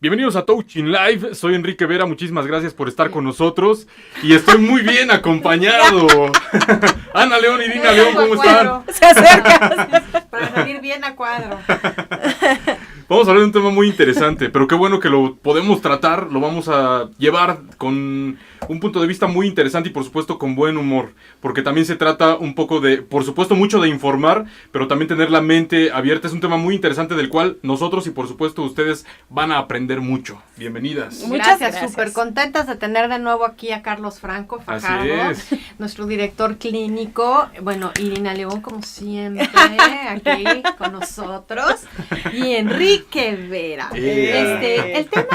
Bienvenidos a Touching Live, soy Enrique Vera, muchísimas gracias por estar con nosotros y estoy muy bien acompañado. Ana León y Dina León, ¿cómo están? Se acerca para salir bien a cuadro. Vamos a hablar de un tema muy interesante, pero qué bueno que lo podemos tratar, lo vamos a llevar con un punto de vista muy interesante y por supuesto con buen humor, porque también se trata un poco de, por supuesto mucho de informar, pero también tener la mente abierta. Es un tema muy interesante del cual nosotros y por supuesto ustedes van a aprender mucho. Bienvenidas. Muchas gracias. Súper contentas de tener de nuevo aquí a Carlos Franco Fajardo, nuestro director clínico, bueno, Irina León como siempre, aquí con nosotros, y Enrique Vera. El tema,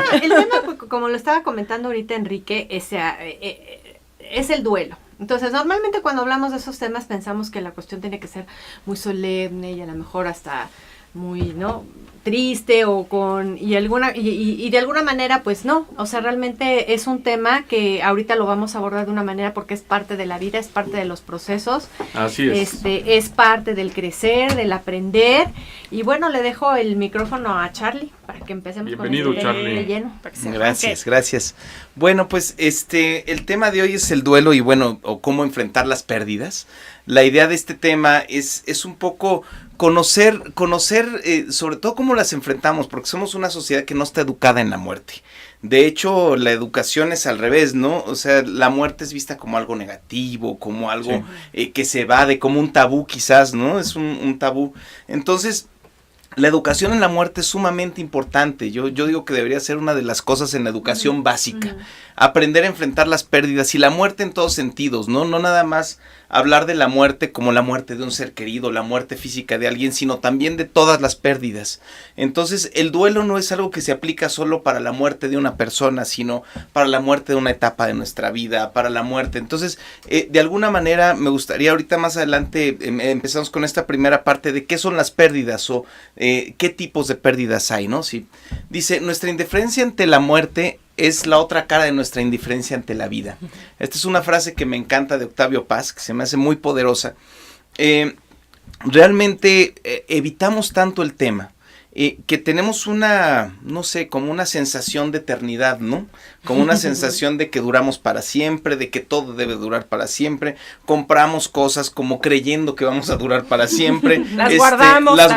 como lo estaba comentando ahorita Enrique, es el duelo. Entonces, normalmente cuando hablamos de esos temas pensamos que la cuestión tiene que ser muy solemne y a lo mejor hasta muy, ¿no?, triste o y de alguna manera pues no, o sea, realmente es un tema que ahorita lo vamos a abordar de una manera porque es parte de la vida, es parte de los procesos. Así es. Es parte del crecer, del aprender, y bueno, le dejo el micrófono a Charlie para que empecemos. Bienvenido, con el Charlie. de lleno. Gracias. Bueno, pues el tema de hoy es el duelo y bueno, o cómo enfrentar las pérdidas. La idea de este tema es un poco conocer sobre todo cómo las enfrentamos, porque somos una sociedad que no está educada en la muerte. De hecho, la educación es al revés, ¿no? O sea, la muerte es vista como algo negativo, como algo que se evade, como un tabú quizás, ¿no? Es un tabú. Entonces, la educación en la muerte es sumamente importante. Yo digo que debería ser una de las cosas en la educación básica. Aprender a enfrentar las pérdidas y la muerte en todos sentidos, ¿no? No nada más hablar de la muerte como la muerte de un ser querido, la muerte física de alguien, sino también de todas las pérdidas. Entonces, el duelo no es algo que se aplica solo para la muerte de una persona, sino para la muerte de una etapa de nuestra vida, para la muerte. Entonces, de alguna manera me gustaría ahorita más adelante empezamos con esta primera parte de qué son las pérdidas o qué tipos de pérdidas hay, ¿no? Sí. Dice, nuestra indiferencia ante la muerte es la otra cara de nuestra indiferencia ante la vida. Esta es una frase que me encanta de Octavio Paz, que se me hace muy poderosa. Realmente evitamos tanto el tema, que tenemos una, no sé, como una sensación de eternidad, ¿no? Como una sensación de que duramos para siempre, de que todo debe durar para siempre. Compramos cosas como creyendo que vamos a durar para siempre. Las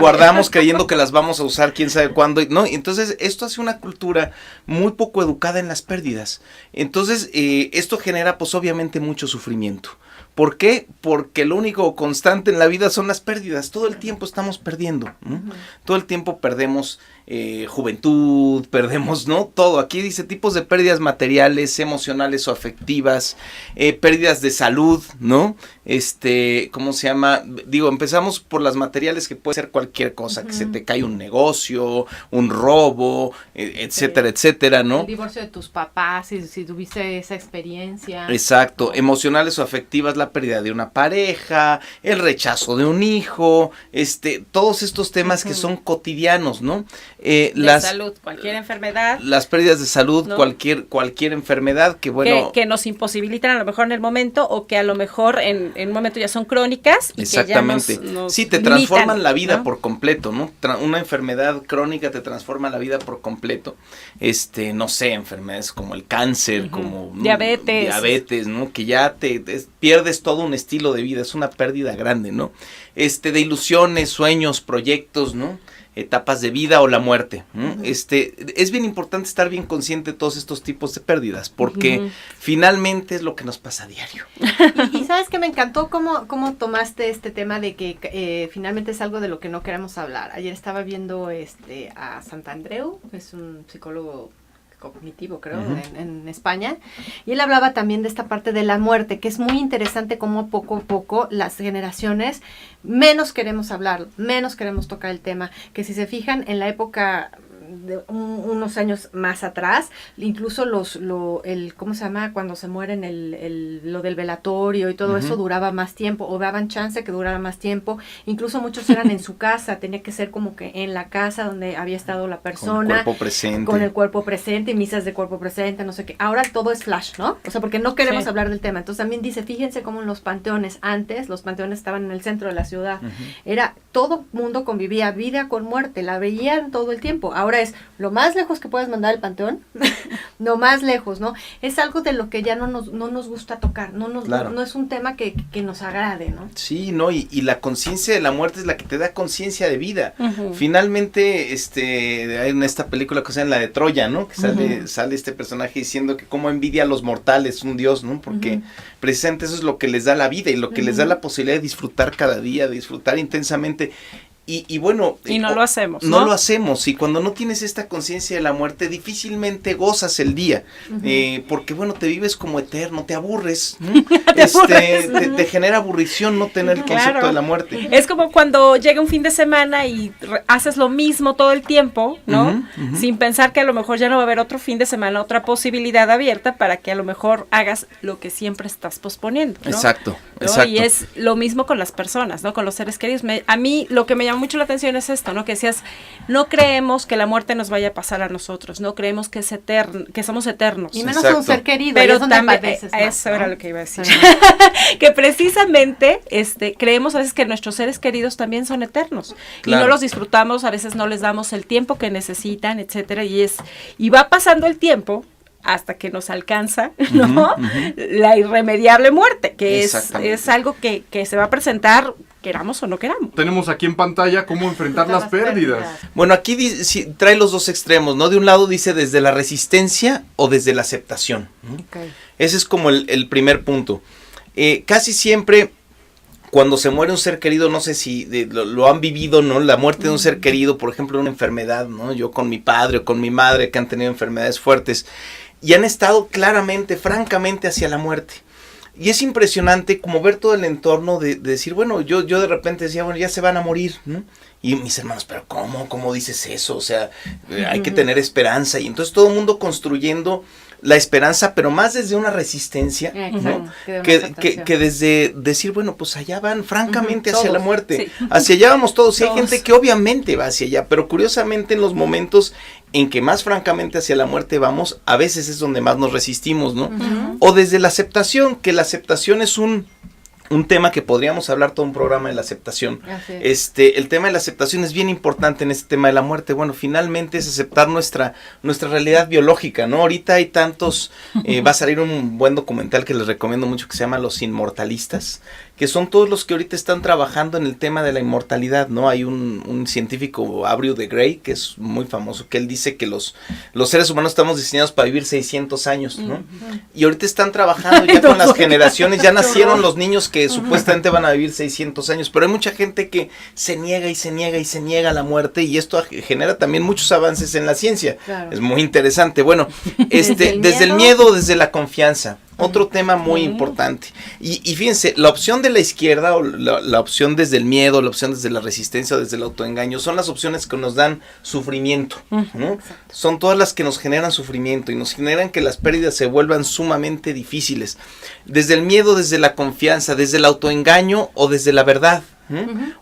guardamos creyendo que las vamos a usar quién sabe cuándo, ¿no? Entonces, esto hace una cultura muy poco educada en las pérdidas. Entonces, esto genera, pues, obviamente mucho sufrimiento. ¿Por qué? Porque lo único constante en la vida son las pérdidas. Todo el tiempo estamos perdiendo, ¿no? Todo el tiempo perdemos juventud, perdemos, ¿no? Todo. Aquí dice tipos de pérdidas materiales, emocionales o afectivas, pérdidas de salud, ¿no? ¿Cómo se llama? Digo, empezamos por las materiales, que puede ser cualquier cosa, que se te cae un negocio, un robo, etcétera, etcétera, ¿no? El divorcio de tus papás, si tuviste esa experiencia. Exacto. Emocionales o afectivas, la pérdida de una pareja, el rechazo de un hijo, todos estos temas que son cotidianos, ¿no? Salud, cualquier enfermedad. Las pérdidas de salud, ¿no? cualquier enfermedad que bueno. Que nos imposibilitan a lo mejor en el momento o que a lo mejor en un momento ya son crónicas. Y exactamente. Que ya nos sí, te limitan, transforman la vida, ¿no? Por completo, ¿no? Una enfermedad crónica te transforma la vida por completo. No sé, enfermedades como el cáncer, como diabetes, ¿no? Que ya pierdes todo un estilo de vida, es una pérdida grande, ¿no? De ilusiones, sueños, proyectos, ¿no? Etapas de vida o la muerte. Es bien importante estar bien consciente de todos estos tipos de pérdidas, porque finalmente es lo que nos pasa a diario. Y sabes que me encantó cómo tomaste este tema de que finalmente es algo de lo que no queremos hablar. Ayer estaba viendo a Santandreu, que es un psicólogo cognitivo, creo, en España, y él hablaba también de esta parte de la muerte, que es muy interesante cómo poco a poco las generaciones menos queremos hablar, menos queremos tocar el tema, que si se fijan en la época de unos años más atrás, incluso ¿cómo se llama? Cuando se mueren lo del velatorio y todo eso duraba más tiempo, o daban chance que durara más tiempo, incluso muchos eran en su casa, tenía que ser como que en la casa donde había estado la persona. Con el cuerpo presente, y misas de cuerpo presente, no sé qué. Ahora todo es flash, ¿no? O sea, porque no queremos hablar del tema. Entonces también dice, fíjense cómo en los panteones, antes, los panteones estaban en el centro de la ciudad. Era, todo mundo convivía vida con muerte, la veían todo el tiempo. Ahora ahora es lo más lejos que puedes mandar el panteón, no más lejos, ¿no? Es algo de lo que ya no nos gusta tocar, Claro. no es un tema que nos agrade, ¿no? Sí, no, y la conciencia de la muerte es la que te da conciencia de vida. Ujú. Finalmente, hay en esta película que se llama la de Troya, ¿no? Que sale este personaje diciendo que cómo envidia a los mortales un dios, ¿no? Porque precisamente eso es lo que les da la vida y lo que les da la posibilidad de disfrutar cada día, de disfrutar intensamente. Y bueno... Y no lo hacemos, No ¿no? lo hacemos, y cuando no tienes esta conciencia de la muerte, difícilmente gozas el día, porque bueno, te vives como eterno, te aburres, ¿no? Te genera aburrición no tener el concepto Claro. de la muerte. Es como cuando llega un fin de semana y haces lo mismo todo el tiempo, ¿no? Sin pensar que a lo mejor ya no va a haber otro fin de semana, otra posibilidad abierta para que a lo mejor hagas lo que siempre estás posponiendo, ¿no? Exacto, ¿No? exacto. Y es lo mismo con las personas, ¿no? Con los seres queridos. A mí lo que me llama mucho la atención es esto, ¿no? Que decías, no creemos que la muerte nos vaya a pasar a nosotros, no creemos que es eterno, que somos eternos. Y menos Exacto. a un ser querido, Pero ahí es donde también, padeces más, eso ¿no? era lo que iba a decir. Sí. Que precisamente creemos a veces que nuestros seres queridos también son eternos Claro. y no los disfrutamos, a veces no les damos el tiempo que necesitan, etcétera, y va pasando el tiempo hasta que nos alcanza, ¿no? La irremediable muerte, que es algo que se va a presentar, queramos o no queramos. Tenemos aquí en pantalla cómo enfrentar las pérdidas. Bueno, aquí trae los dos extremos, ¿no? De un lado dice desde la resistencia o desde la aceptación, ¿no? Okay. Ese es como el primer punto. Casi siempre cuando se muere un ser querido, no sé si lo han vivido, ¿no? La muerte de un ser querido, por ejemplo, una enfermedad, ¿no? Yo con mi padre o con mi madre que han tenido enfermedades fuertes y han estado claramente, francamente hacia la muerte. Y es impresionante como ver todo el entorno de decir, bueno, yo de repente decía, bueno, ya se van a morir, ¿no? Y mis hermanos, pero ¿cómo dices eso? O sea, hay que tener esperanza. Y entonces todo el mundo construyendo la esperanza, pero más desde una resistencia, Exacto, ¿no? que de una aceptación. Que desde decir, bueno, pues allá van francamente hacia todos, la muerte. sí. Hacia allá vamos todos. Y hay Todos. gente que obviamente va hacia allá, pero curiosamente en los momentos en que más francamente hacia la muerte vamos, a veces es donde más nos resistimos, ¿no? O desde la aceptación, que la aceptación es un tema que podríamos hablar todo un programa de la aceptación. Así es. El tema de la aceptación es bien importante en este tema de la muerte. Bueno, finalmente es aceptar nuestra realidad biológica, ¿no? Ahorita hay tantos, va a salir un buen documental que les recomiendo mucho que se llama Los Inmortalistas, que son todos los que ahorita están trabajando en el tema de la inmortalidad, ¿no? Hay un científico, Abreu de Grey, que es muy famoso, que él dice que los seres humanos estamos diseñados para vivir 600 años, ¿no? Y ahorita están trabajando ya con las generaciones, ya nacieron los niños que supuestamente van a vivir 600 años, pero hay mucha gente que se niega y se niega y se niega a la muerte y esto genera también muchos avances en la ciencia. Claro. Es muy interesante. Bueno, desde el miedo. miedo, desde la confianza. Otro tema muy importante. Y fíjense, la opción de la izquierda, o la opción desde el miedo, la opción desde la resistencia o desde el autoengaño, son las opciones que nos dan sufrimiento, ¿no? Son todas las que nos generan sufrimiento y nos generan que las pérdidas se vuelvan sumamente difíciles. Desde el miedo, desde la confianza, desde el autoengaño o desde la verdad.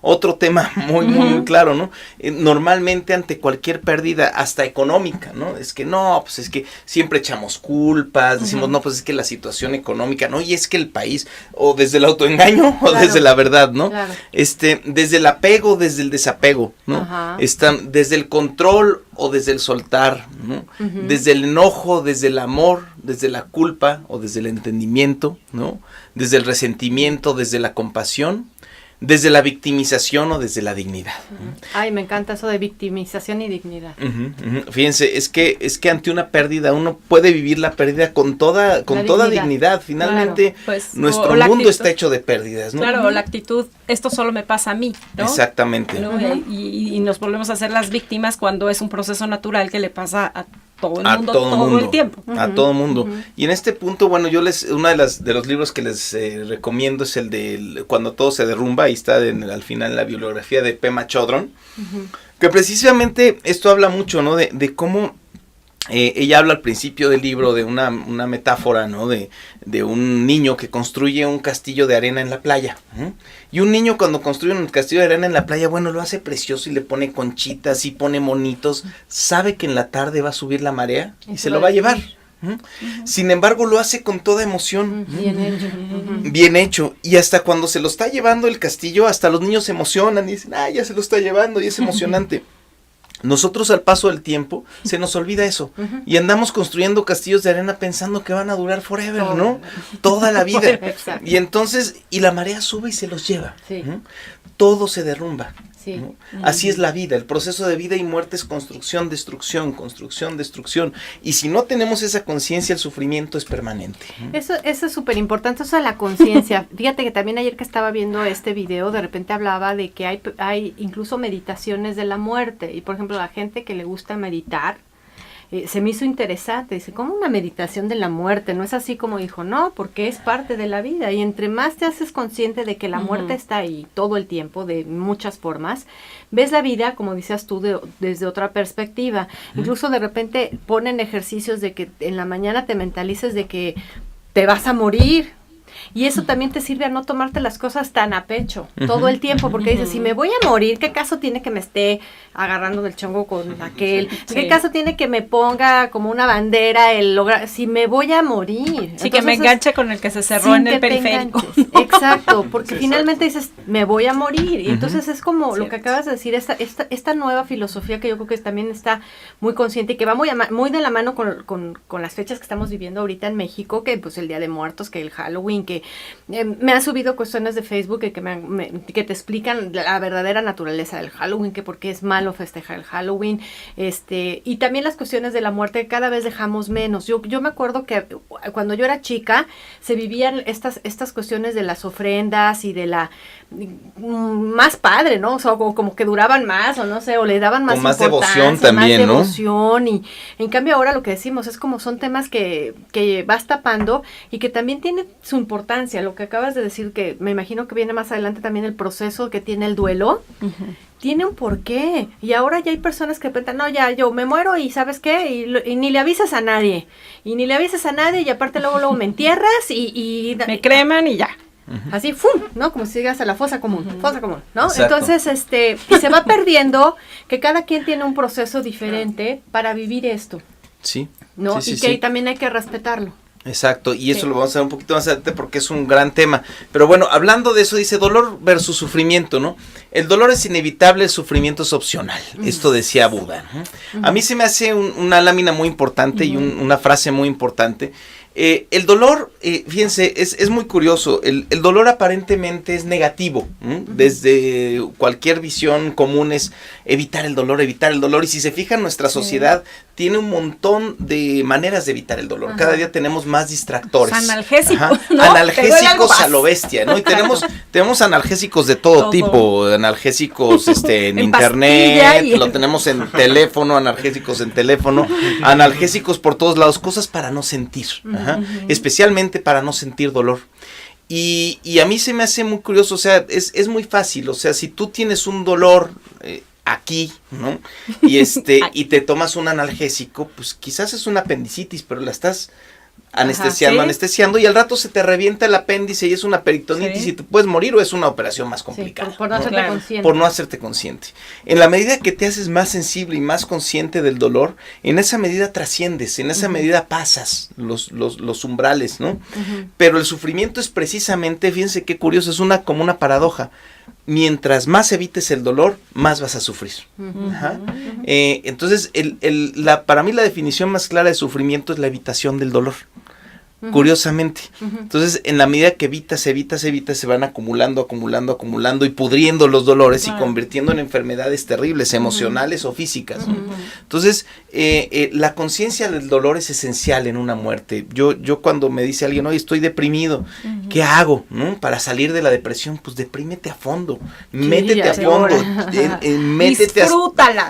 Otro tema muy claro, ¿no? Normalmente ante cualquier pérdida, hasta económica, ¿no? Es que no, pues es que siempre echamos culpas, decimos, no, pues es que la situación económica, ¿no? Y es que el país, o desde el autoengaño o desde la verdad, ¿no? Claro. Desde el apego, desde el desapego, ¿no? Ajá. Desde el control o desde el soltar, ¿no? Desde el enojo, desde el amor, desde la culpa o desde el entendimiento, ¿no? Desde el resentimiento, desde la compasión, desde la victimización o desde la dignidad. Ay, me encanta eso de victimización y dignidad. Fíjense, es que ante una pérdida uno puede vivir la pérdida con toda dignidad. Finalmente, Claro, pues, nuestro o la mundo actitud. está hecho de pérdidas, ¿no? Claro, la actitud, esto solo me pasa a mí, ¿no? Exactamente. ¿No? Y nos volvemos a hacer las víctimas cuando es un proceso natural que le pasa a todo el mundo todo el tiempo. A todo mundo. Y en este punto, bueno, uno de los libros que les recomiendo es el de Cuando todo se derrumba, ahí está al final la bibliografía de Pema Chodron, que precisamente esto habla mucho, ¿no? De cómo ella habla al principio del libro de una metáfora, ¿no? De un niño que construye un castillo de arena en la playa. Y un niño cuando construye un castillo de arena en la playa, bueno, lo hace precioso y le pone conchitas y pone monitos. Sabe que en la tarde va a subir la marea y se lo va a llevar. Sin embargo, lo hace con toda emoción. Bien hecho. Bien hecho. Y hasta cuando se lo está llevando el castillo, hasta los niños se emocionan y dicen, ya se lo está llevando y es emocionante. Nosotros al paso del tiempo se nos olvida eso y andamos construyendo castillos de arena pensando que van a durar forever, ¿no? Toda la vida. Exacto. Y entonces, y la marea sube y se los lleva. Sí. Todo se derrumba. Sí. ¿No? Así es la vida, el proceso de vida y muerte es construcción, destrucción, construcción, destrucción. Y si no tenemos esa conciencia, el sufrimiento es permanente. Eso es súper importante, eso de la conciencia. Fíjate que también ayer que estaba viendo este video, de repente hablaba de que hay incluso meditaciones de la muerte. Y por ejemplo, la gente que le gusta meditar, se me hizo interesante, dice, ¿cómo una meditación de la muerte? No es así como dijo, no, porque es parte de la vida, y entre más te haces consciente de que la muerte está ahí todo el tiempo, de muchas formas, ves la vida, como decías tú, desde otra perspectiva. Incluso de repente ponen ejercicios de que en la mañana te mentalices de que te vas a morir. Y eso también te sirve a no tomarte las cosas tan a pecho todo el tiempo, porque dices, si me voy a morir, ¿qué caso tiene que me esté agarrando del chongo con aquel? Sí. ¿Qué caso tiene que me ponga como una bandera el lograr? Si me voy a morir. Sí, que me enganche con el que se cerró en el periférico. Exacto, porque Sí, finalmente dices, me voy a morir. Y entonces es como lo Cierto. que acabas de decir, esta nueva filosofía que yo creo que también está muy consciente y que va muy de la mano con las fechas que estamos viviendo ahorita en México, que pues el Día de Muertos, que el Halloween, que me han subido cuestiones de Facebook que te explican la verdadera naturaleza del Halloween, que por qué es malo festejar el Halloween, y también las cuestiones de la muerte que cada vez dejamos menos. Yo me acuerdo que cuando yo era chica se vivían estas cuestiones de las ofrendas y de la más padre, ¿no? O sea, como que duraban más, o no sé, o le daban más devoción también, más ¿no? devoción, y en cambio ahora lo que decimos es como son temas que vas tapando y que también tienen su importancia. Lo que acabas de decir, que me imagino que viene más adelante también el proceso que tiene el duelo, tiene un porqué. Y ahora ya hay personas que piensan, no, ya yo me muero y ¿sabes qué? Y ni le avisas a nadie. Y ni le avisas a nadie y aparte luego me entierras y Me creman y ya. así, ¡fum! ¿No? Como si llegas a la fosa común, ¿no? Exacto. Entonces, y se va perdiendo que cada quien tiene un proceso diferente para vivir esto, Sí. ¿no? Sí, y sí, que sí. también hay que respetarlo. Exacto, y eso Sí. lo vamos a ver un poquito más adelante porque es un gran tema. Pero bueno, hablando de eso, dice dolor versus sufrimiento, ¿no? El dolor es inevitable, el sufrimiento es opcional. Esto decía Buda, ¿no? A mí se me hace una lámina muy importante y una frase muy importante. El dolor, fíjense, es muy curioso. El dolor aparentemente es negativo. Desde cualquier visión común es evitar el dolor. Y si se fijan, nuestra sociedad tiene un montón de maneras de evitar el dolor. Cada día tenemos más distractores. Analgésicos, ¿no? Analgésicos a lo bestia, ¿no? Y tenemos analgésicos de todo tipo. Analgésicos en internet, lo tenemos en teléfono, analgésicos en teléfono, analgésicos por todos lados, cosas para no sentir. Especialmente para no sentir dolor. Y a mí se me hace muy curioso, o sea, es muy fácil, o sea, si tú tienes un dolor aquí, ¿no? Y y te tomas un analgésico, pues quizás es una apendicitis, pero la estás anestesiando y al rato se te revienta el apéndice y es una peritonitis y te puedes morir o es una operación más complicada. Por no hacerte consciente. Por no hacerte consciente. En la medida que te haces más sensible y más consciente del dolor, en esa medida trasciendes, en esa medida pasas los umbrales, ¿no? Pero el sufrimiento es precisamente, fíjense qué curioso, es como una paradoja. Mientras más evites el dolor, más vas a sufrir. Entonces, para mí la definición más clara de sufrimiento es la evitación del dolor. Curiosamente. Entonces, en la medida que evitas, se van acumulando y pudriendo los dolores y convirtiendo en enfermedades terribles, emocionales o físicas, ¿no? Entonces, la conciencia del dolor es esencial en una muerte. Yo cuando me dice alguien, oye, estoy deprimido, ¿qué hago? ¿No? Para salir de la depresión, pues deprímete a fondo, métete a fondo,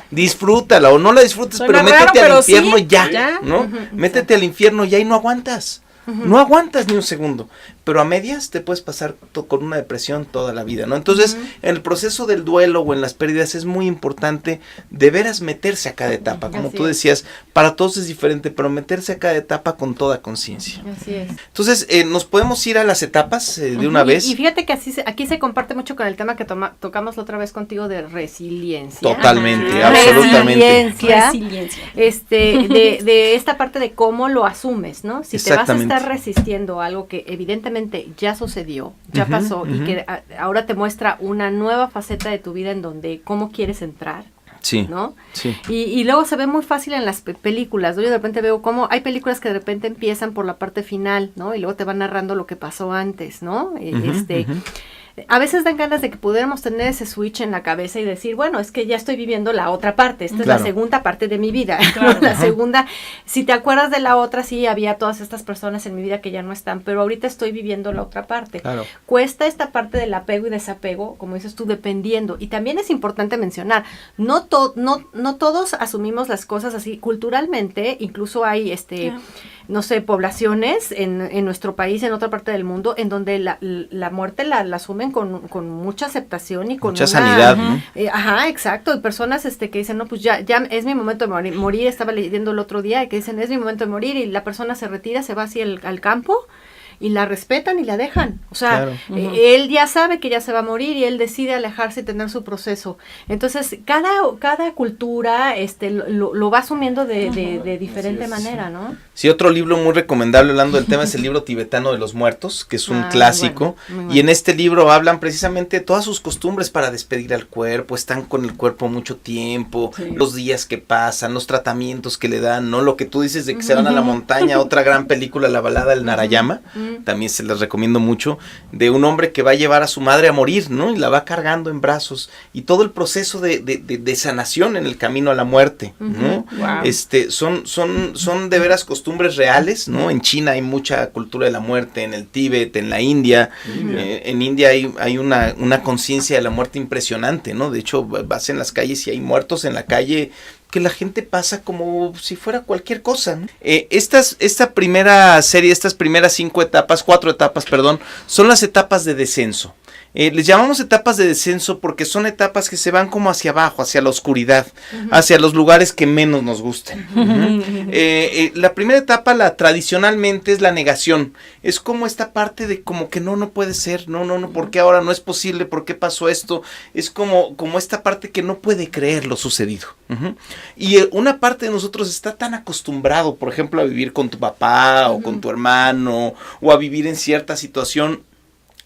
disfrútala, o no la disfrutes, pero métete al infierno ya, ¿no? Métete al infierno ya y no aguantas. No aguantas ni un segundo, pero a medias te puedes pasar con una depresión toda la vida, ¿no? Entonces, en el proceso del duelo o en las pérdidas es muy importante de veras meterse a cada etapa, como tú decías, para todos es diferente, pero meterse a cada etapa con toda conciencia. Así es. Entonces, nos podemos ir a las etapas de una vez. Y fíjate que aquí se comparte mucho con el tema que tocamos la otra vez contigo de resiliencia. Totalmente, absolutamente. Resiliencia. De esta parte de cómo lo asumes, ¿no? Si te vas a estar resistiendo algo que evidentemente ya sucedió, ya pasó y que ahora te muestra una nueva faceta de tu vida en donde cómo quieres entrar. Sí, ¿no? sí. Y luego se ve muy fácil en las películas, ¿no? Yo de repente veo cómo hay películas que de repente empiezan por la parte final, ¿no? Y luego te van narrando lo que pasó antes, ¿no? A veces dan ganas de que pudiéramos tener ese switch en la cabeza y decir, bueno, es que ya estoy viviendo la otra parte, esta es la segunda parte de mi vida, claro. La segunda, si te acuerdas de la otra, sí, había todas estas personas en mi vida que ya no están, pero ahorita estoy viviendo la otra parte. Claro. Cuesta esta parte del apego y desapego, como dices tú, dependiendo, y también es importante mencionar, no todos asumimos las cosas así, culturalmente, incluso hay, no sé, poblaciones en nuestro país, en otra parte del mundo, en donde la muerte la asumen con mucha aceptación y con mucha sanidad, ¿no? Ajá, exacto, y personas que dicen, no, pues ya es mi momento de morir, estaba leyendo el otro día, que dicen, es mi momento de morir, y la persona se retira, se va hacia al campo, y la respetan y la dejan, o sea, claro. Él ya sabe que ya se va a morir y él decide alejarse y tener su proceso. Entonces, cada cultura lo va asumiendo de diferente manera, ¿no? Sí, otro libro muy recomendable hablando del tema es el libro tibetano de los muertos, que es un clásico, bueno. Y en este libro hablan precisamente de todas sus costumbres para despedir al cuerpo, están con el cuerpo mucho tiempo, sí. Los días que pasan, los tratamientos que le dan, ¿no? Lo que tú dices de que se van a la montaña, otra gran película, La balada del Narayama, también se las recomiendo mucho, de un hombre que va a llevar a su madre a morir, ¿no? Y la va cargando en brazos, y todo el proceso de sanación en el camino a la muerte, ¿no? Wow. Son de veras costumbres reales, ¿no? En China hay mucha cultura de la muerte, en el Tíbet, en la India, en India hay una conciencia de la muerte impresionante, ¿no? De hecho, vas en las calles y hay muertos en la calle que la gente pasa como si fuera cualquier cosa, ¿no? Esta primera serie, estas primeras 4 etapas, son las etapas de descenso. Les llamamos etapas de descenso porque son etapas que se van como hacia abajo, hacia la oscuridad, hacia los lugares que menos nos gusten. La primera etapa, tradicionalmente, es la negación. Es como esta parte de como que no puede ser, no, ¿por qué ahora no es posible? ¿Por qué pasó esto? Es como esta parte que no puede creer lo sucedido. Y una parte de nosotros está tan acostumbrado, por ejemplo, a vivir con tu papá o con tu hermano, o a vivir en cierta situación,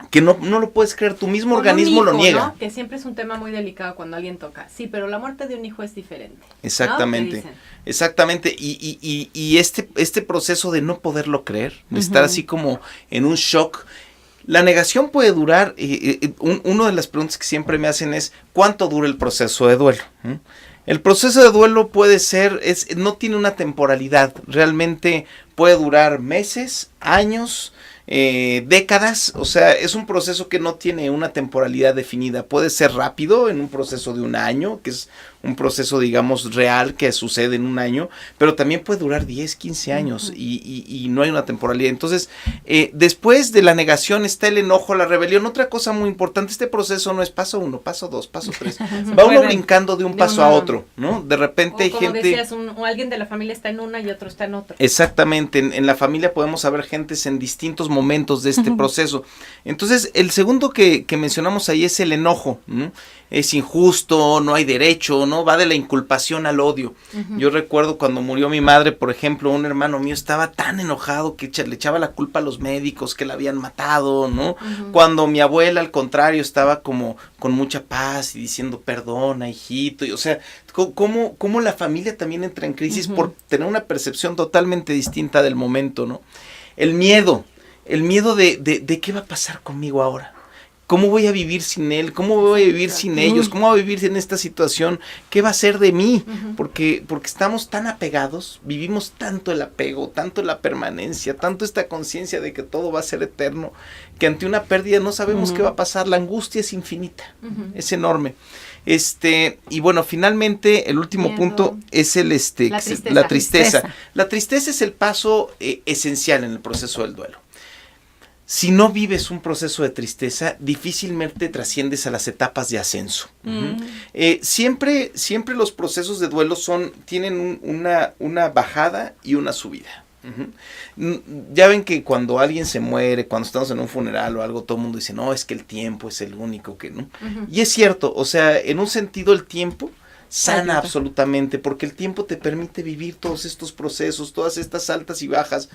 que no lo puedes creer, tu mismo organismo lo niega. ¿No? Que siempre es un tema muy delicado cuando alguien toca. Sí, pero la muerte de un hijo es diferente. Exactamente, ¿no? Exactamente. Y este proceso de no poderlo creer, de estar así como en un shock. La negación puede durar, una de las preguntas que siempre me hacen es, ¿cuánto dura el proceso de duelo? El proceso de duelo puede ser, no tiene una temporalidad, realmente puede durar meses, años, décadas, o sea, es un proceso que no tiene una temporalidad definida, puede ser rápido en un proceso de un año, que es un proceso, digamos, real que sucede en un año, pero también puede durar 10, 15 años y no hay una temporalidad. Entonces, después de la negación está el enojo, la rebelión. Otra cosa muy importante, este proceso no es paso 1, paso 2, paso 3, va uno brincando de un paso a otro, ¿no? De repente hay gente... decías, alguien de la familia está en una y otro está en otra. Exactamente, en la familia podemos haber gentes en distintos momentos de este proceso. Entonces, el segundo que mencionamos ahí es el enojo, ¿no? Es injusto, no hay derecho, ¿no? Va de la inculpación al odio. Yo recuerdo cuando murió mi madre, por ejemplo, un hermano mío estaba tan enojado que le echaba la culpa a los médicos que la habían matado, ¿no? Cuando mi abuela, al contrario, estaba como con mucha paz y diciendo, perdona, hijito. Y, o sea, cómo la familia también entra en crisis por tener una percepción totalmente distinta del momento, ¿no? El miedo de qué va a pasar conmigo ahora. ¿Cómo voy a vivir sin él? ¿Cómo voy a vivir sin ellos? ¿Cómo voy a vivir en esta situación? ¿Qué va a ser de mí? Porque estamos tan apegados, vivimos tanto el apego, tanto la permanencia, tanto esta conciencia de que todo va a ser eterno, que ante una pérdida no sabemos qué va a pasar. La angustia es infinita, es enorme. Y bueno, finalmente el último punto es la tristeza. La tristeza es el paso esencial en el proceso del duelo. Si no vives un proceso de tristeza, difícilmente trasciendes a las etapas de ascenso. Siempre los procesos de duelo tienen una bajada y una subida. Ya ven que cuando alguien se muere, cuando estamos en un funeral o algo, todo el mundo dice, no, es que el tiempo es el único que no. Y es cierto, o sea, en un sentido el tiempo sana absolutamente, porque el tiempo te permite vivir todos estos procesos, todas estas altas y bajas,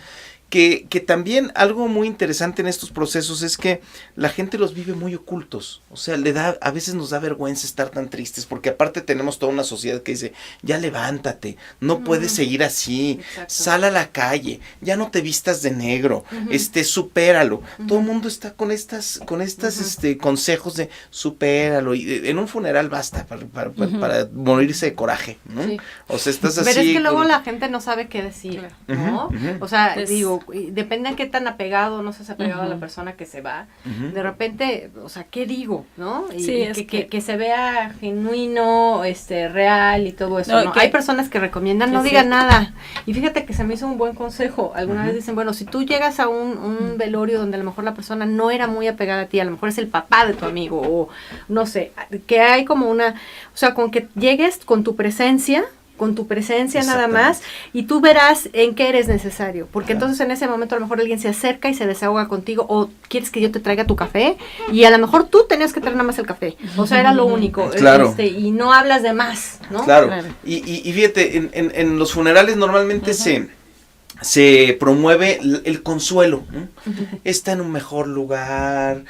que también algo muy interesante en estos procesos es que la gente los vive muy ocultos. O sea, a veces nos da vergüenza estar tan tristes, porque aparte tenemos toda una sociedad que dice, ya levántate, no puedes seguir así, sal a la calle, ya no te vistas de negro, supéralo. Todo el mundo está con estas consejos de supéralo, y en un funeral basta para morirse de coraje, ¿no? Sí. O sea, estás así. Pero es que luego la gente no sabe qué decir, ¿no? O sea, digo, depende de qué tan apegado, no seas apegado a la persona que se va, de repente, o sea, ¿qué digo? ¿No? Y que se vea genuino, real y todo eso, ¿no? Hay personas que recomiendan no digan nada, y fíjate que se me hizo un buen consejo. Alguna vez dicen, bueno, si tú llegas a un velorio donde a lo mejor la persona no era muy apegada a ti, a lo mejor es el papá de tu amigo, o no sé, que hay como o sea, con que llegues con tu presencia nada más, y tú verás en qué eres necesario, porque entonces en ese momento a lo mejor alguien se acerca y se desahoga contigo, o quieres que yo te traiga tu café, y a lo mejor tú tenías que traer nada más el café, o sea, era lo único, y no hablas de más, ¿no? Claro. Y fíjate, en los funerales normalmente se promueve el consuelo, ¿no? Está en un mejor lugar,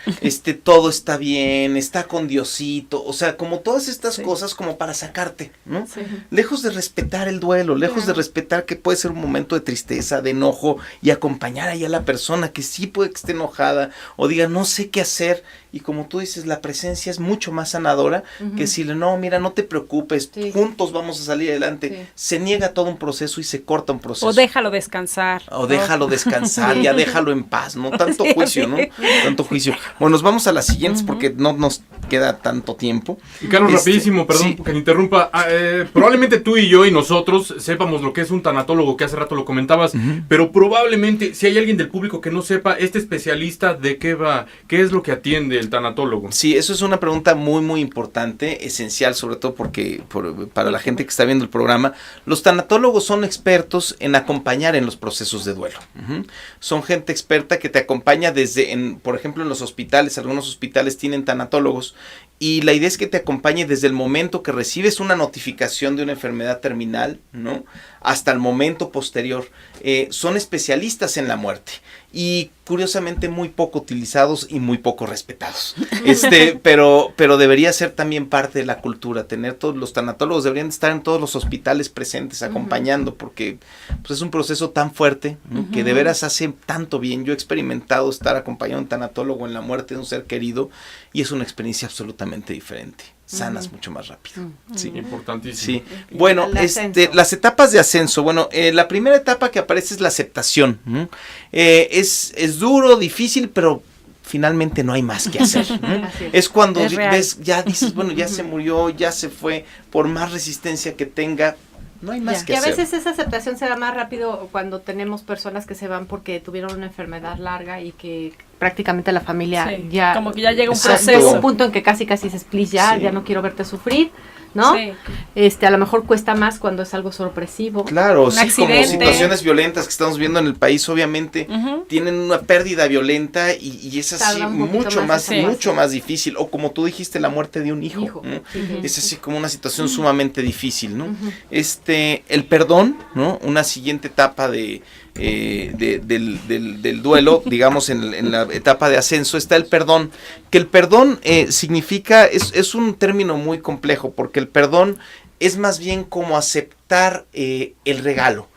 todo está bien, está con Diosito, o sea, como todas estas cosas como para sacarte, ¿no? Sí. Lejos de respetar el duelo, lejos de respetar que puede ser un momento de tristeza, de enojo, y acompañar ahí a la persona que sí puede que esté enojada, o diga, no sé qué hacer, y como tú dices, la presencia es mucho más sanadora que decirle, no, mira, no te preocupes, juntos vamos a salir adelante. Se niega todo un proceso y se corta un proceso. O déjalo descansar. Ya déjalo en paz, no tanto juicio, ¿no? Tanto juicio. Bueno, nos vamos a las siguientes porque no nos queda tanto tiempo. Y Carlos, rapidísimo, perdón que me interrumpa. Probablemente tú y yo y nosotros sepamos lo que es un tanatólogo, que hace rato lo comentabas, pero probablemente si hay alguien del público que no sepa, este especialista de qué va, qué es lo que atiende el tanatólogo. Sí, eso es una pregunta muy, muy importante, esencial, sobre todo porque para la gente que está viendo el programa, los tanatólogos son expertos en acompañar en los procesos de duelo. Son gente experta que te acompaña por ejemplo, en los hospitales. Algunos hospitales tienen tanatólogos, y la idea es que te acompañe desde el momento que recibes una notificación de una enfermedad terminal, ¿no?, hasta el momento posterior. Son especialistas en la muerte, y curiosamente muy poco utilizados y muy poco respetados. Pero debería ser también parte de la cultura. Los tanatólogos deberían estar en todos los hospitales presentes acompañando, porque pues, es un proceso tan fuerte, ¿no?, que de veras hace tanto bien. Yo he experimentado estar acompañado de un tanatólogo en la muerte de un ser querido, y es una experiencia absolutamente diferente. Sanas mucho más rápido. Sí, importantísimo. Sí. Bueno, las etapas de ascenso. Bueno, la primera etapa que aparece es la aceptación. Es duro, difícil, pero finalmente no hay más que hacer. Es cuando ves, ya dices, bueno, ya se murió, ya se fue, por más resistencia que tenga, no hay más que hacer. Y a veces esa aceptación se da más rápido cuando tenemos personas que se van porque tuvieron una enfermedad larga y que prácticamente la familia ya... Como que ya llega un proceso. proceso. Un punto en que casi se split ya no quiero verte sufrir, ¿no? Sí. A lo mejor cuesta más cuando es algo sorpresivo. Claro, sí, como situaciones violentas que estamos viendo en el país, obviamente, tienen una pérdida violenta y es así mucho más difícil. O como tú dijiste, la muerte de un hijo. ¿no? Es así como una situación sumamente difícil, ¿no? El perdón, ¿no? Una siguiente etapa del duelo, digamos, en la etapa de ascenso está el perdón, que el perdón significa, es un término muy complejo, porque el perdón es más bien como aceptar el regalo.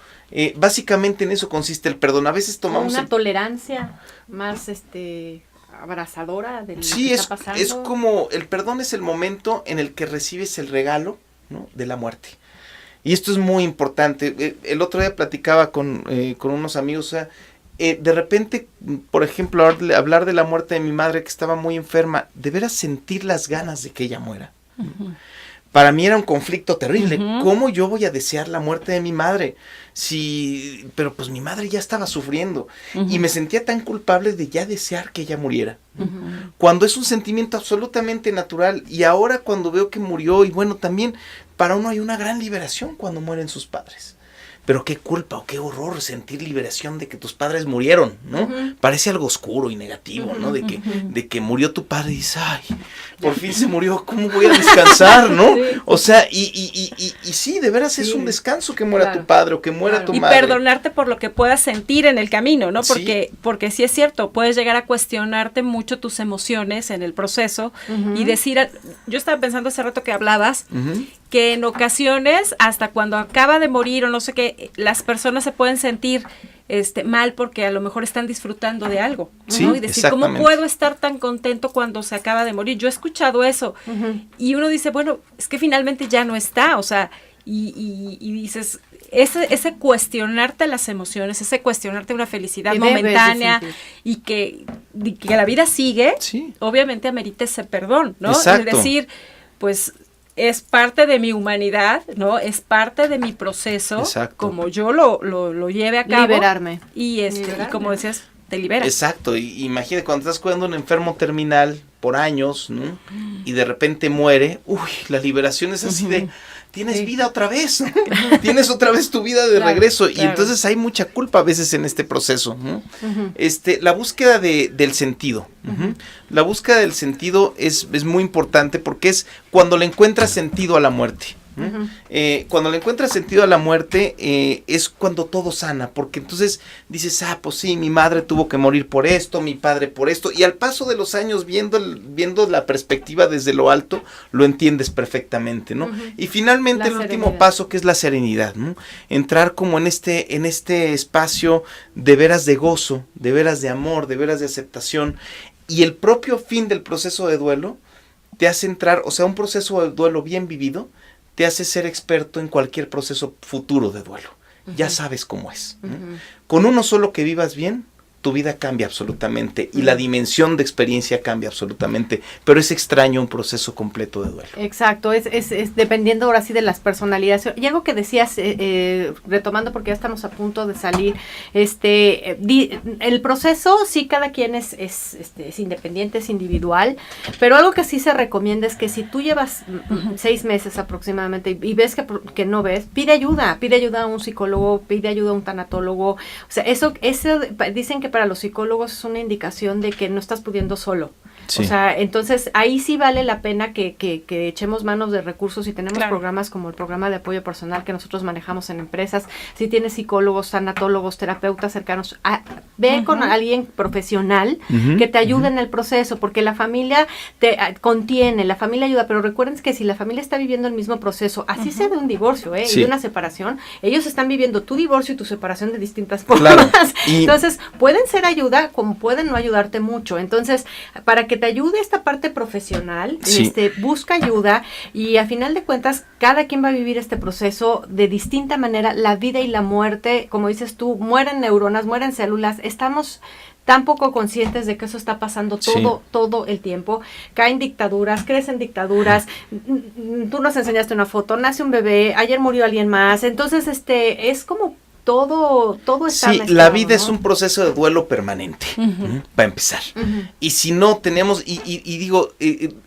Básicamente en eso consiste el perdón. A veces tomamos una tolerancia más abrazadora de lo que está pasando. Es como, el perdón es el momento en el que recibes el regalo, ¿no?, de la muerte. Y esto es muy importante. El otro día platicaba con unos amigos, o sea, de repente, por ejemplo, hablar de la muerte de mi madre, que estaba muy enferma, de veras sentir las ganas de que ella muera. Para mí era un conflicto terrible. ¿Cómo yo voy a desear la muerte de mi madre? Pero pues mi madre ya estaba sufriendo. Y me sentía tan culpable de ya desear que ella muriera. Cuando es un sentimiento absolutamente natural. Y ahora cuando veo que murió, y bueno, también para uno hay una gran liberación cuando mueren sus padres. pero qué culpa o qué horror sentir liberación de que tus padres murieron, ¿no? Parece algo oscuro y negativo, ¿no? De que murió tu padre y dices, ay, por fin se murió, ¿cómo voy a descansar, no? Sí. O sea, y sí, de veras es un descanso que muera tu padre o que muera tu madre. Y perdonarte por lo que puedas sentir en el camino, ¿no? Porque sí es cierto, puedes llegar a cuestionarte mucho tus emociones en el proceso y decir, yo estaba pensando hace rato que hablabas, que en ocasiones, hasta cuando acaba de morir o no sé qué, las personas se pueden sentir mal porque a lo mejor están disfrutando de algo, ¿no? Y decir, ¿cómo puedo estar tan contento cuando se acaba de morir? Yo he escuchado eso y uno dice, bueno, es que finalmente ya no está, o sea, y dices, ese cuestionarte las emociones, ese cuestionarte una felicidad momentánea y que la vida sigue, obviamente amerita ese perdón, ¿no? Exacto. Es decir, pues es parte de mi humanidad, ¿no? Es parte de mi proceso, como yo lo lleve a cabo. Liberarme. Y como decías, te liberas. Exacto, y imagínate cuando estás cuidando a un enfermo terminal por años, ¿no? Y de repente muere, la liberación es así de, tienes vida otra vez, ¿no? Tienes otra vez tu vida de regreso, y entonces hay mucha culpa a veces en este proceso, ¿no? La búsqueda del sentido, la búsqueda del sentido es muy importante porque es cuando le encuentras sentido a la muerte. Cuando le encuentras sentido a la muerte es cuando todo sana, porque entonces dices, pues sí, mi madre tuvo que morir por esto, mi padre por esto, y al paso de los años viendo la perspectiva desde lo alto, lo entiendes perfectamente, ¿no? Y finalmente el último paso, que es la serenidad, ¿no? Entrar como en este espacio de veras de gozo, de veras de amor, de veras de aceptación, y el propio fin del proceso de duelo te hace entrar, o sea, un proceso de duelo bien vivido te hace ser experto en cualquier proceso futuro de duelo. Ya sabes cómo es. Con uno solo que vivas bien, tu vida cambia absolutamente y la dimensión de experiencia cambia absolutamente, pero es extraño un proceso completo de duelo. Exacto, es dependiendo ahora sí de las personalidades. Y algo que decías, retomando porque ya estamos a punto de salir, el proceso sí cada quien es independiente, es individual, pero algo que sí se recomienda es que si tú llevas 6 meses aproximadamente y ves que no ves, pide ayuda a un psicólogo, pide ayuda a un tanatólogo, o sea, eso dicen que para los psicólogos es una indicación de que no estás pudiendo solo. Sí. O sea, entonces ahí sí vale la pena que echemos manos de recursos y tenemos programas como el programa de apoyo personal que nosotros manejamos en empresas. Si tienes psicólogos, tanatólogos, terapeutas cercanos, ve con alguien profesional que te ayude en el proceso, porque la familia te contiene, la familia ayuda, pero recuerden que si la familia está viviendo el mismo proceso, así sea de un divorcio y de una separación, ellos están viviendo tu divorcio y tu separación de distintas formas. Entonces, pueden ser ayuda como pueden no ayudarte mucho. Entonces, para que te ayude esta parte profesional, busca ayuda y a final de cuentas cada quien va a vivir este proceso de distinta manera. La vida y la muerte, como dices tú, mueren neuronas, mueren células, estamos tan poco conscientes de que eso está pasando todo el tiempo. Caen dictaduras, crecen dictaduras, tú nos enseñaste una foto, nace un bebé, ayer murió alguien más, entonces es como todo está mezclado, la vida es un proceso de duelo permanente, para empezar. Y si no tenemos, y digo,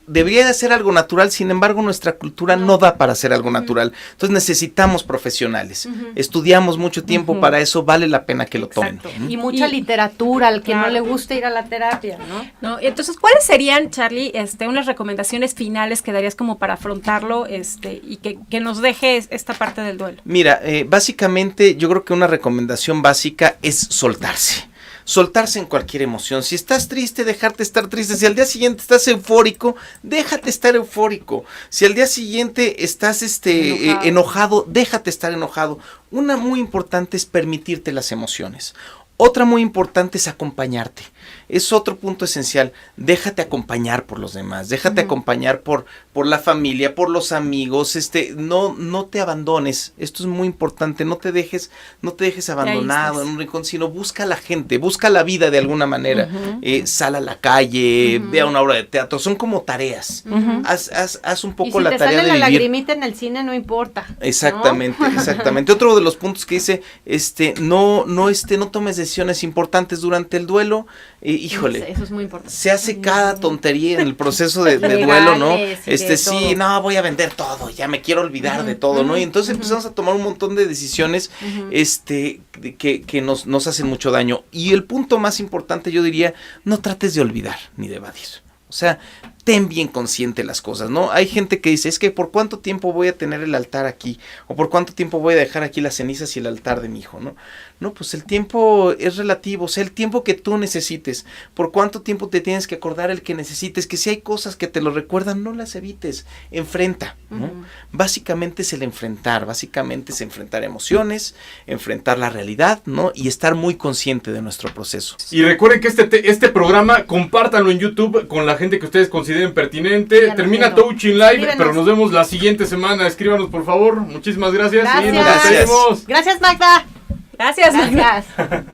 debería de ser algo natural, sin embargo nuestra cultura no da para hacer algo natural. Entonces necesitamos profesionales. Estudiamos mucho tiempo para eso, vale la pena que lo tomen. Y mucha literatura, al que no le guste ir a la terapia, ¿no? Entonces, ¿cuáles serían, Charlie, unas recomendaciones finales que darías como para afrontarlo y que nos deje esta parte del duelo? Mira, básicamente yo creo que una recomendación básica es soltarse. Soltarse en cualquier emoción. Si estás triste, dejarte estar triste. Si al día siguiente estás eufórico, déjate estar eufórico. Si al día siguiente estás enojado, déjate estar enojado. Una muy importante es permitirte las emociones. Otra muy importante es acompañarte. Es otro punto esencial. Déjate acompañar por los demás. Déjate acompañar por la familia, por los amigos. No te abandones. Esto es muy importante. No te dejes abandonado en un rincón, sino busca a la gente, busca la vida de alguna manera. Sal a la calle, ve a una obra de teatro. Son como tareas. Haz un poco la tarea de vivir. Y si te sale la lagrimita en el cine, no importa. Exactamente, ¿no? Exactamente. Otro de los puntos que dice, no tomes decisiones importantes durante el duelo. híjole, eso es muy importante. se hace cada tontería en el proceso de duelo, ¿no? Sí, no, voy a vender todo, ya me quiero olvidar de todo, ¿no? Y entonces empezamos a tomar un montón de decisiones, que nos hacen mucho daño. Y el punto más importante, yo diría, no trates de olvidar ni de evadir. O sea, ten bien consciente las cosas, ¿no? Hay gente que dice, es que ¿por cuánto tiempo voy a tener el altar aquí? ¿O por cuánto tiempo voy a dejar aquí las cenizas y el altar de mi hijo, ¿no? No, pues el tiempo es relativo, o sea, el tiempo que tú necesites. ¿Por cuánto tiempo te tienes que acordar el que necesites? Que si hay cosas que te lo recuerdan, no las evites, enfrenta, ¿no? Básicamente es el enfrentar, básicamente es enfrentar emociones, enfrentar la realidad, ¿no? Y estar muy consciente de nuestro proceso. Y recuerden que este programa, compártanlo en YouTube con la gente que ustedes consideren pertinente. Termina Touching Live, pero nos vemos la siguiente semana. Escríbanos, por favor. Muchísimas gracias. Gracias. Y nos despedimos. Gracias, Magda. Gracias, Magda. Gracias.